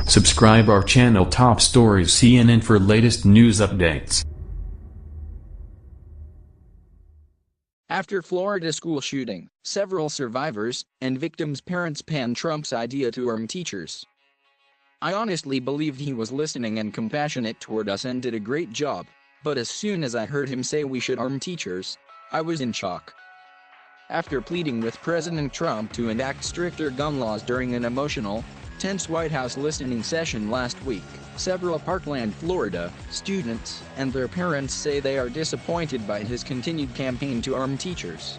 Subscribe our channel Top Stories CNN for latest news updates. After Florida school shooting, several survivors and victims' parents panned Trump's idea to arm teachers. I honestly believed he was listening and compassionate toward us and did a great job, but as soon as I heard him say we should arm teachers, I was in shock. After pleading with President Trump to enact stricter gun laws during an emotional, tense White House listening session last week, several Parkland, Florida, students and their parents say they are disappointed by his continued campaign to arm teachers.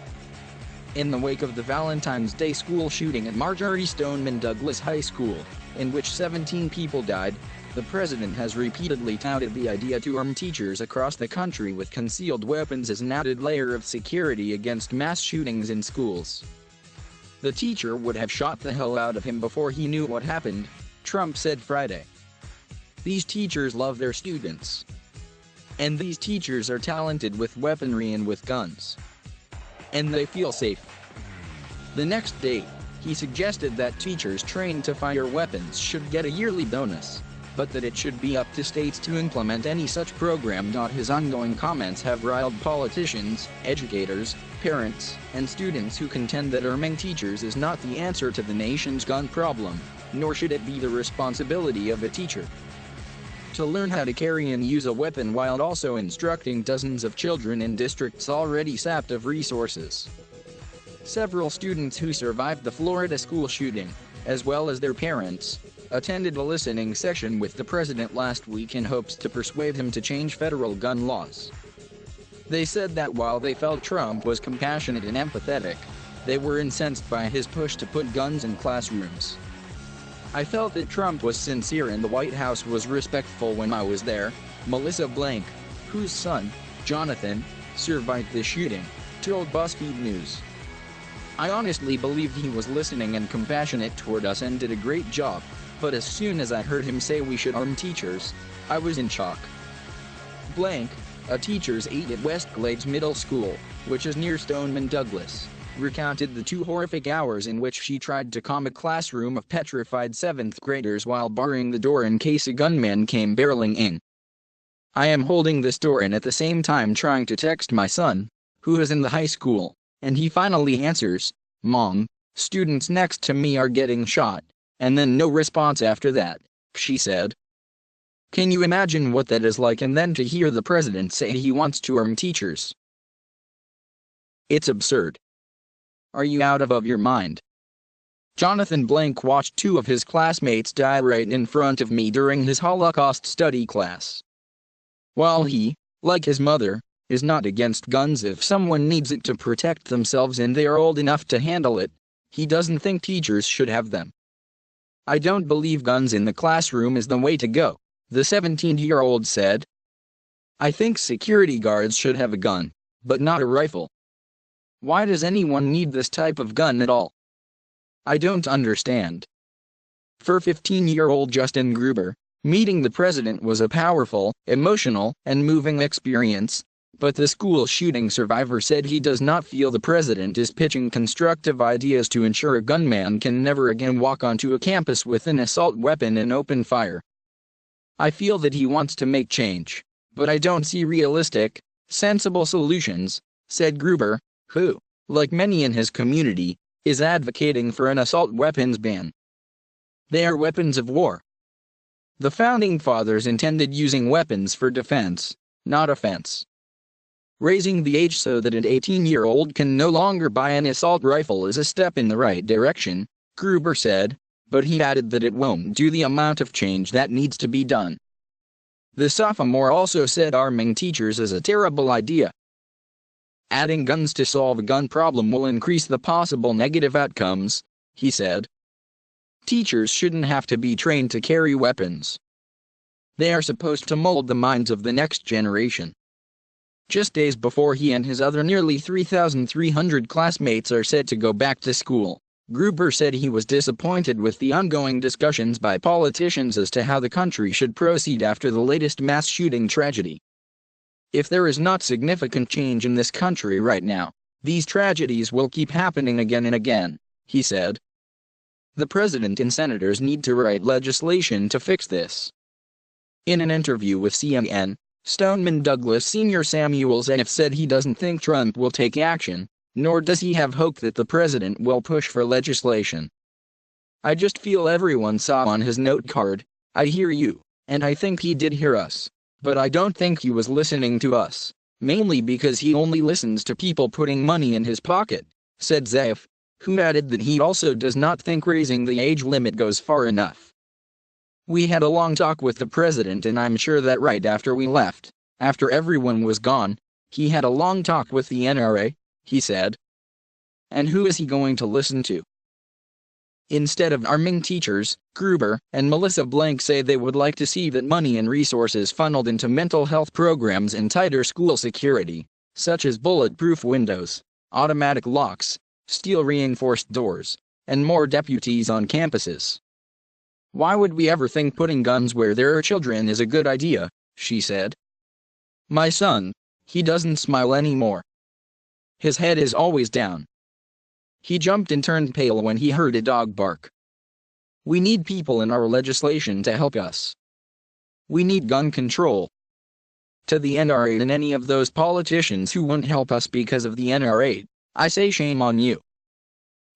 In the wake of the Valentine's Day school shooting at Marjory Stoneman Douglas High School, in which 17 people died, the president has repeatedly touted the idea to arm teachers across the country with concealed weapons as an added layer of security against mass shootings in schools. The teacher would have shot the hell out of him before he knew what happened, Trump said Friday. These teachers love their students. And these teachers are talented with weaponry and with guns. And they feel safe. The next day, he suggested that teachers trained to fire weapons should get a yearly bonus, but that it should be up to states to implement any such program. His ongoing comments have riled politicians, educators, parents, and students who contend that arming teachers is not the answer to the nation's gun problem, nor should it be the responsibility of a teacher to learn how to carry and use a weapon while also instructing dozens of children in districts already sapped of resources. Several students who survived the Florida school shooting, as well as their parents, attended a listening session with the president last week in hopes to persuade him to change federal gun laws. They said that while they felt Trump was compassionate and empathetic, they were incensed by his push to put guns in classrooms. I felt that Trump was sincere and the White House was respectful when I was there, Melissa Blank, whose son, Jonathan, survived the shooting, told BuzzFeed News. I honestly believed he was listening and compassionate toward us and did a great job, but as soon as I heard him say we should arm teachers, I was in shock. Blank, a teacher's aide at West Glades Middle School, which is near Stoneman Douglas, recounted the 2 horrific hours in which she tried to calm a classroom of petrified 7th graders while barring the door in case a gunman came barreling in. I am holding this door and at the same time trying to text my son, who is in the high school, and he finally answers, "Mom, students next to me are getting shot," and then no response after that, she said. Can you imagine what that is like? And then to hear the president say he wants to arm teachers. It's absurd. Are you out of your mind? Jonathan Blank watched 2 of his classmates die right in front of me during his Holocaust study class. While he, like his mother, is not against guns if someone needs it to protect themselves and they are old enough to handle it, he doesn't think teachers should have them. I don't believe guns in the classroom is the way to go, the 17-year-old said. I think security guards should have a gun, but not a rifle. Why does anyone need this type of gun at all? I don't understand. For 15-year-old Justin Gruber, meeting the president was a powerful, emotional, and moving experience, but the school shooting survivor said he does not feel the president is pitching constructive ideas to ensure a gunman can never again walk onto a campus with an assault weapon and open fire. I feel that he wants to make change, but I don't see realistic, sensible solutions, said Gruber, who, like many in his community, is advocating for an assault weapons ban. They are weapons of war. The Founding Fathers intended using weapons for defense, not offense. Raising the age so that an 18-year-old can no longer buy an assault rifle is a step in the right direction, Gruber said, but he added that it won't do the amount of change that needs to be done. The sophomore also said arming teachers is a terrible idea. Adding guns to solve a gun problem will increase the possible negative outcomes, he said. Teachers shouldn't have to be trained to carry weapons. They are supposed to mold the minds of the next generation. Just days before he and his other nearly 3,300 classmates are set to go back to school, Gruber said he was disappointed with the ongoing discussions by politicians as to how the country should proceed after the latest mass shooting tragedy. If there is not significant change in this country right now, these tragedies will keep happening again and again, he said. The president and senators need to write legislation to fix this. In an interview with CNN, Stoneman Douglas Sr. Samuels said he doesn't think Trump will take action, nor does he have hope that the president will push for legislation. "I just feel everyone saw on his note card, 'I hear you,' and I think he did hear us. But I don't think he was listening to us, mainly because he only listens to people putting money in his pocket," said Zaev, who added that he also does not think raising the age limit goes far enough. "We had a long talk with the president, and I'm sure that right after we left, after everyone was gone, he had a long talk with the NRA," he said. And who is he going to listen to? Instead of arming teachers, Gruber and Melissa Blank say they would like to see that money and resources funneled into mental health programs and tighter school security, such as bulletproof windows, automatic locks, steel-reinforced doors, and more deputies on campuses. "Why would we ever think putting guns where there are children is a good idea?" she said. "My son, he doesn't smile anymore. His head is always down. He jumped and turned pale when he heard a dog bark. We need people in our legislation to help us. We need gun control." To the NRA and any of those politicians who won't help us because of the NRA, I say shame on you.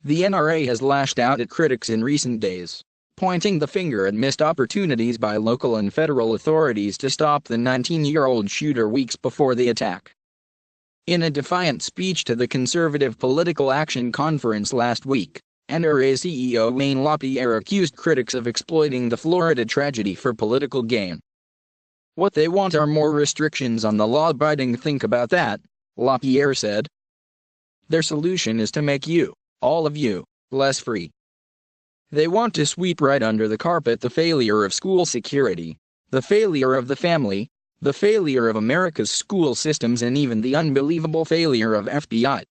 The NRA has lashed out at critics in recent days, pointing the finger at missed opportunities by local and federal authorities to stop the 19-year-old shooter weeks before the attack. In a defiant speech to the Conservative Political Action Conference last week, NRA CEO Wayne LaPierre accused critics of exploiting the Florida tragedy for political gain. "What they want are more restrictions on the law-abiding. Think about that," LaPierre said. "Their solution is to make you, all of you, less free. They want to sweep right under the carpet the failure of school security, the failure of the family, the failure of America's school systems, and even the unbelievable failure of FBI.